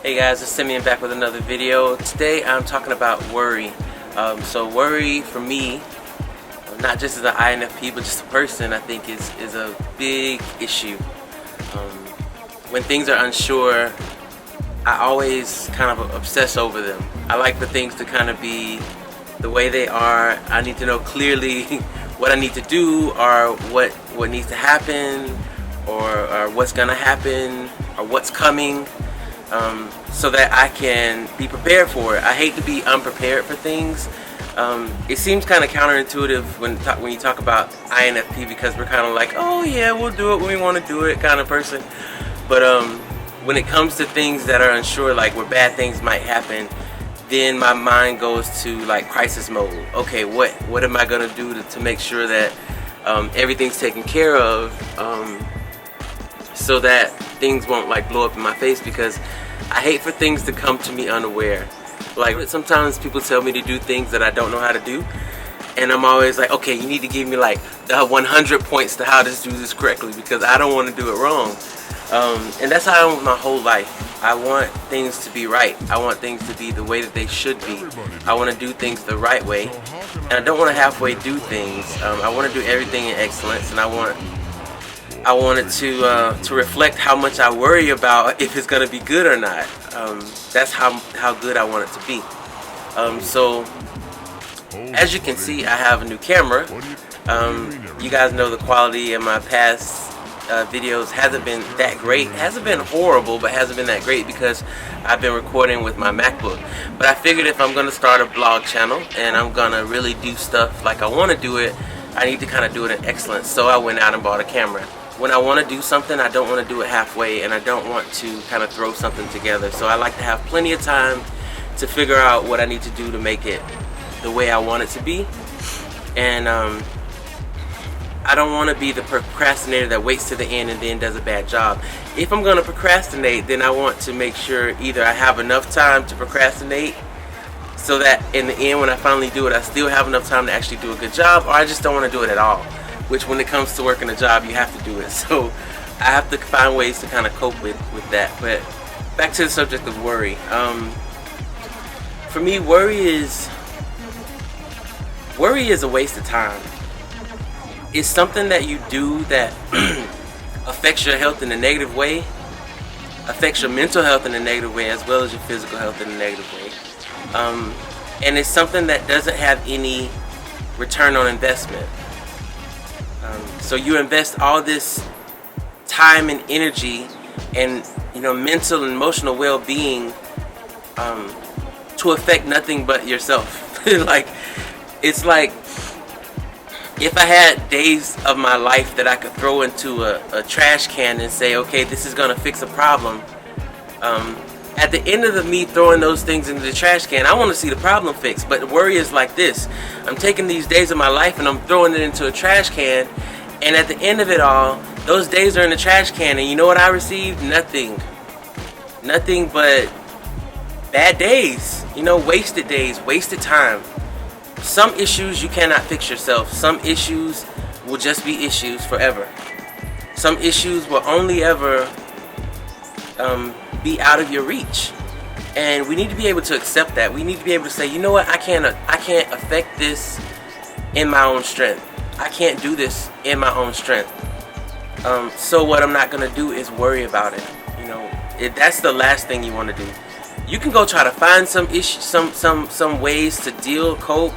Hey guys, it's Simeon back with another video. Today I'm talking about worry. So worry for me, not just as an INFP but just a person, I think is a big issue. When things are unsure, I always kind of obsess over them. I like for things to kind of be the way they are. I need to know clearly what I need to do, or what needs to happen, or what's gonna happen, or what's coming. So that I can be prepared for it. I hate to be unprepared for things. It seems kind of counterintuitive when you talk about INFP, because we're kind of like, oh yeah, we'll do it when we want to do it kind of person. But when it comes to things that are unsure, like where bad things might happen, then my mind goes to like crisis mode. Okay, what am I gonna do to make sure that everything's taken care of, so that things won't like blow up in my face, because I hate for things to come to me unaware. Like sometimes people tell me to do things that I don't know how to do, and I'm always like, okay, you need to give me like the 100 points to how to do this correctly, because I don't want to do it wrong. And that's how I am my whole life. I want things to be right. I want things to be the way that they should be. I want to do things the right way, and I don't want to halfway do things. I want to do everything in excellence, and I want it to reflect how much I worry about if it's gonna be good or not. That's how good I want it to be. So as you can see, I have a new camera. You guys know the quality in my past videos hasn't been that great. Hasn't been horrible, but hasn't been that great because I've been recording with my MacBook. But I figured if I'm gonna start a blog channel and I'm gonna really do stuff like I want to do it, I need to kind of do it in excellence. So I went out and bought a camera. When I want to do something, I don't want to do it halfway, and I don't want to kind of throw something together. So I like to have plenty of time to figure out what I need to do to make it the way I want it to be. And I don't want to be the procrastinator that waits to the end and then does a bad job. If I'm going to procrastinate, then I want to make sure either I have enough time to procrastinate so that in the end when I finally do it, I still have enough time to actually do a good job, or I just don't want to do it at all. Which when it comes to working a job, you have to do it. So I have to find ways to kind of cope with that. But back to the subject of worry. For me, worry is a waste of time. It's something that you do that affects your health in a negative way, affects your mental health in a negative way, as well as your physical health in a negative way. And it's something that doesn't have any return on investment. So you invest all this time and energy and mental and emotional well-being to affect nothing but yourself. It's like if I had days of my life that I could throw into a trash can and say, okay, this is gonna fix a problem. At the end of me throwing those things into the trash can, I want to see the problem fixed. But worry is like this. I'm taking these days of my life and I'm throwing it into a trash can, and at the end of it all, those days are in the trash can, and you know what I received? Nothing. Nothing but bad days. Wasted days, wasted time. Some issues you cannot fix yourself. Some issues will just be issues forever. Some issues will only ever be out of your reach, and we need to be able to accept that. We need to be able to say, you know what, I can't affect this in my own strength. I can't do this in my own strength. So what I'm not gonna do is worry about it. That's the last thing you want to do. You can go try to find some issues, some ways to cope,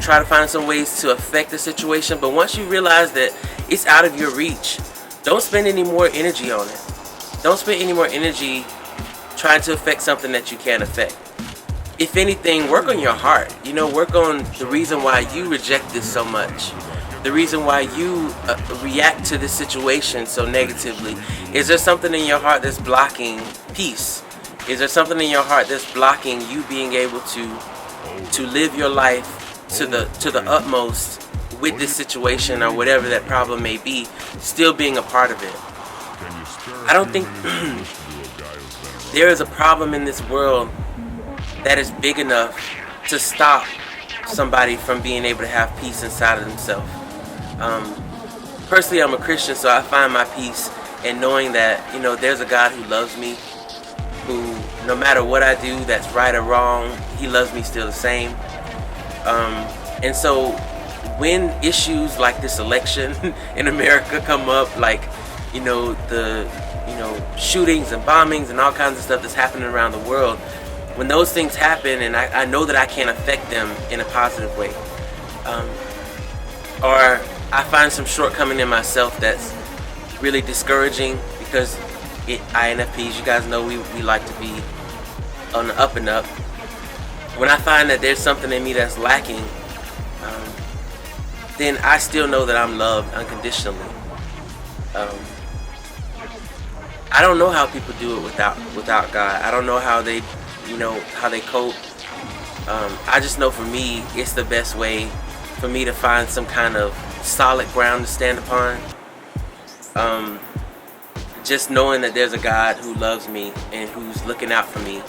try to find some ways to affect the situation, but once you realize that it's out of your reach, don't spend any more energy on it. Don't spend any more energy trying to affect something that you can't affect. If anything, work on your heart. Work on the reason why you reject this so much. The reason why you react to this situation so negatively. Is there something in your heart that's blocking peace? Is there something in your heart that's blocking you being able to live your life to the utmost with this situation or whatever that problem may be, still being a part of it? I don't think there is a problem in this world that is big enough to stop somebody from being able to have peace inside of themselves. Personally, I'm a Christian, so I find my peace in knowing that there's a God who loves me, who, no matter what I do that's right or wrong, he loves me still the same. And so when issues like this election in America come up, like, the shootings and bombings and all kinds of stuff that's happening around the world, when those things happen and I know that I can't affect them in a positive way, or I find some shortcoming in myself that's really discouraging, because INFPs, you guys know we like to be on the up and up. When I find that there's something in me that's lacking, then I still know that I'm loved unconditionally. I don't know how people do it without God. I don't know how they cope. I just know for me, it's the best way for me to find some kind of solid ground to stand upon. Just knowing that there's a God who loves me and who's looking out for me,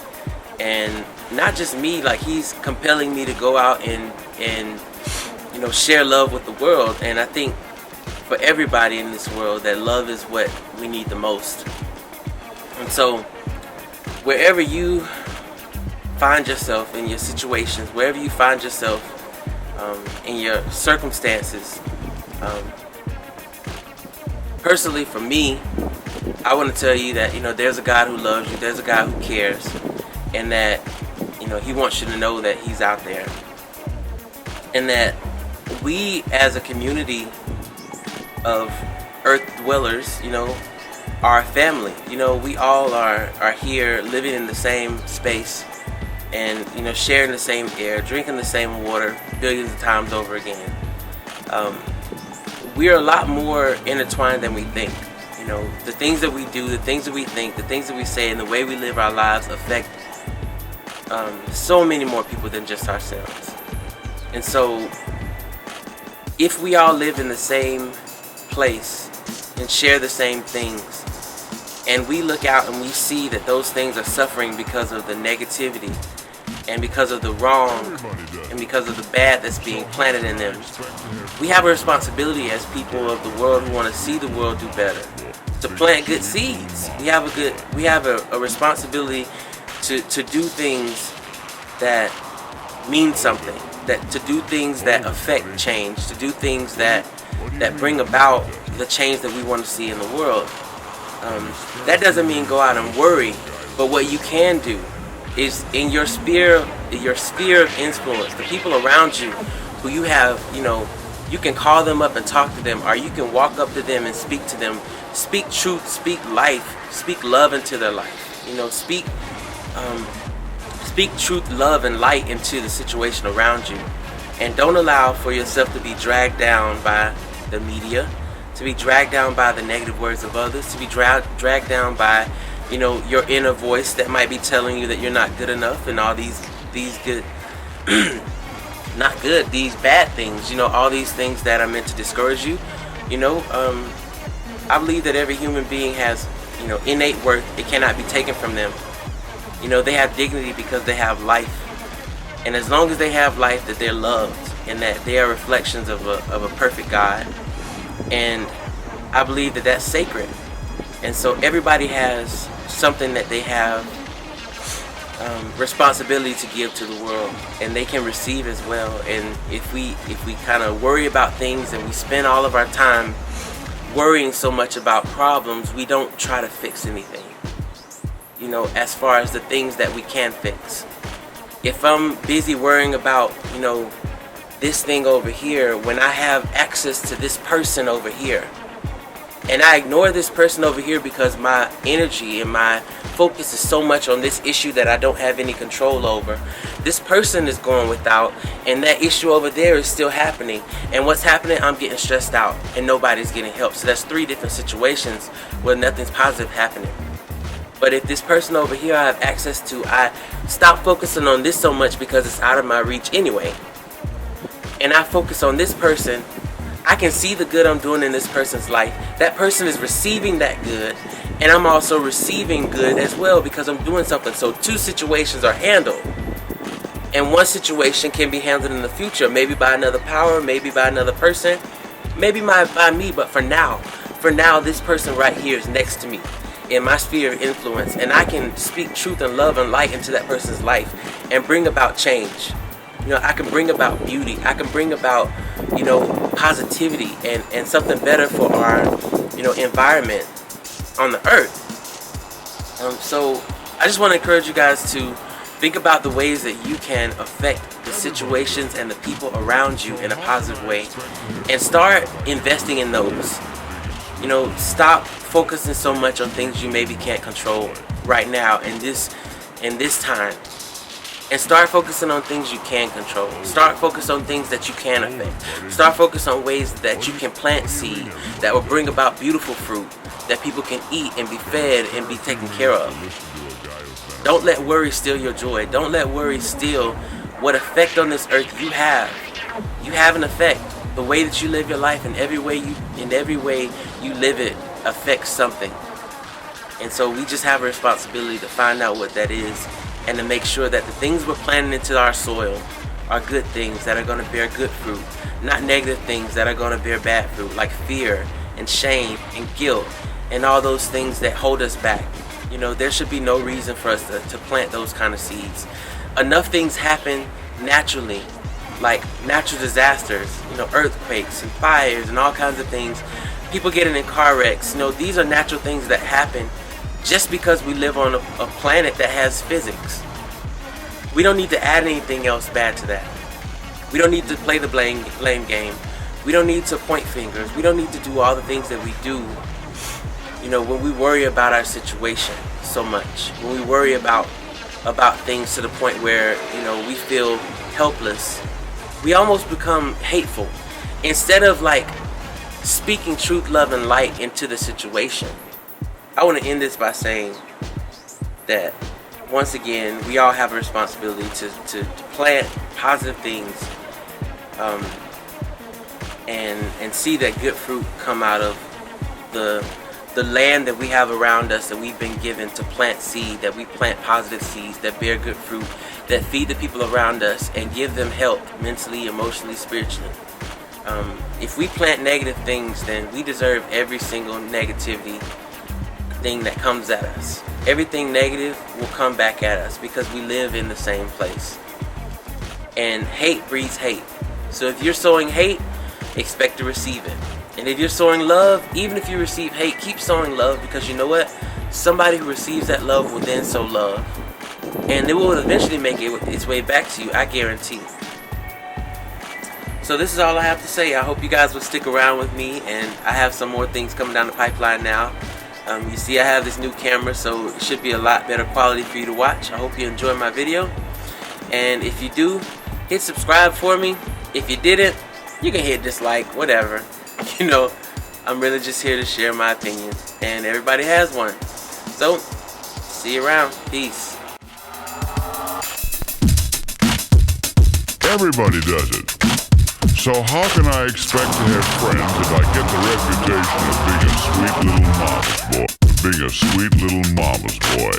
and not just me, like he's compelling me to go out and share love with the world. And I think for everybody in this world, that love is what we need the most. And so wherever you find yourself in your situations, wherever you find yourself in your circumstances, personally for me, I want to tell you that there's a God who loves you, there's a God who cares, and that he wants you to know that he's out there, and that we as a community of earth dwellers, are a family. We all are here living in the same space, and sharing the same air, drinking the same water billions of times over again. We're a lot more intertwined than we think. The things that we do, the things that we think, the things that we say, and the way we live our lives affect so many more people than just ourselves. And so if we all live in the same place and share the same things, and we look out and we see that those things are suffering because of the negativity and because of the wrong and because of the bad that's being planted in them, we have a responsibility as people of the world who want to see the world do better to plant good seeds. We have a responsibility to do things that mean something, to do things that affect change, to do things that bring about the change that we want to see in the world. That doesn't mean go out and worry, but what you can do is in your sphere of influence, the people around you who you have, you can call them up and talk to them, or you can walk up to them and speak to them, speak truth, speak life, speak love into their life, speak truth, love, and light into the situation around you. And don't allow for yourself to be dragged down by the media, to be dragged down by the negative words of others, to be dragged down by your inner voice that might be telling you that you're not good enough, and all these good not good, these bad things, all these things that are meant to discourage you. I believe that every human being has innate worth. It cannot be taken from them. They have dignity because they have life, and as long as they have life, that they're loved, and that they are reflections of a perfect God. And I believe that that's sacred. And so everybody has something that they have responsibility to give to the world, and they can receive as well. And if we kind of worry about things and we spend all of our time worrying so much about problems, we don't try to fix anything, as far as the things that we can fix. If I'm busy worrying about this thing over here, when I have access to this person over here, and I ignore this person over here because my energy and my focus is so much on this issue that I don't have any control over, this person is going without, and that issue over there is still happening. And what's happening? I'm getting stressed out and nobody's getting help. So that's 3 different situations where nothing's positive happening. But if this person over here I have access to, I stop focusing on this so much because it's out of my reach anyway, and I focus on this person, I can see the good I'm doing in this person's life. That person is receiving that good, and I'm also receiving good as well because I'm doing something. So 2 situations are handled, and 1 situation can be handled in the future, maybe by another power, maybe by another person, maybe by me. But for now, this person right here is next to me, in my sphere of influence, and I can speak truth and love and light into that person's life and bring about change. You know, I can bring about beauty. I can bring about, you know, positivity and something better for our, you know, environment on the earth. So I just want to encourage you guys to think about the ways that you can affect the situations and the people around you in a positive way, and start investing in those. You know, stop focusing so much on things you maybe can't control right now in this time, and start focusing on things you can control. Start focusing on things that you can affect. Start focusing on ways that you can plant seed that will bring about beautiful fruit that people can eat and be fed and be taken care of. Don't let worry steal your joy. Don't let worry steal what effect on this earth you have. You have an effect. The way that you live your life, and every way you live it affects something. And so we just have a responsibility to find out what that is, and to make sure that the things we're planting into our soil are good things that are going to bear good fruit, not negative things that are going to bear bad fruit, like fear and shame and guilt and all those things that hold us back. You know, there should be no reason for us to plant those kind of seeds. Enough things happen naturally, like natural disasters, you know, earthquakes and fires and all kinds of things. People getting in car wrecks. You know, these are natural things that happen just because we live on a planet that has physics. We don't need to add anything else bad to that. We don't need to play the blame game. We don't need to point fingers. We don't need to do all the things that we do, you know, when we worry about our situation so much. When we worry about things to the point where, you know, we feel helpless, we almost become hateful. Instead of like speaking truth, love, and light into the situation. I want to end this by saying that, once again, we all have a responsibility to plant positive things, and see that good fruit come out of the land that we have around us, that we've been given to plant seed, that we plant positive seeds that bear good fruit, that feed the people around us and give them help mentally, emotionally, spiritually. If we plant negative things, then we deserve every single negativity thing that comes at us. Everything negative will come back at us because we live in the same place. And hate breeds hate. So if you're sowing hate, expect to receive it. And if you're sowing love, even if you receive hate, keep sowing love, because you know what? Somebody who receives that love will then sow love. And it will eventually make its way back to you, I guarantee. So this is all I have to say. I hope you guys will stick around with me, and I have some more things coming down the pipeline now. You see, I have this new camera, so it should be a lot better quality for you to watch. I hope you enjoy my video. And if you do, hit subscribe for me. If you didn't, you can hit dislike, whatever. You know, I'm really just here to share my opinion, and everybody has one. So, see you around. Peace. Everybody does it. So how can I expect to have friends if I get the reputation of being a sweet little mama's boy? Being a sweet little mama's boy.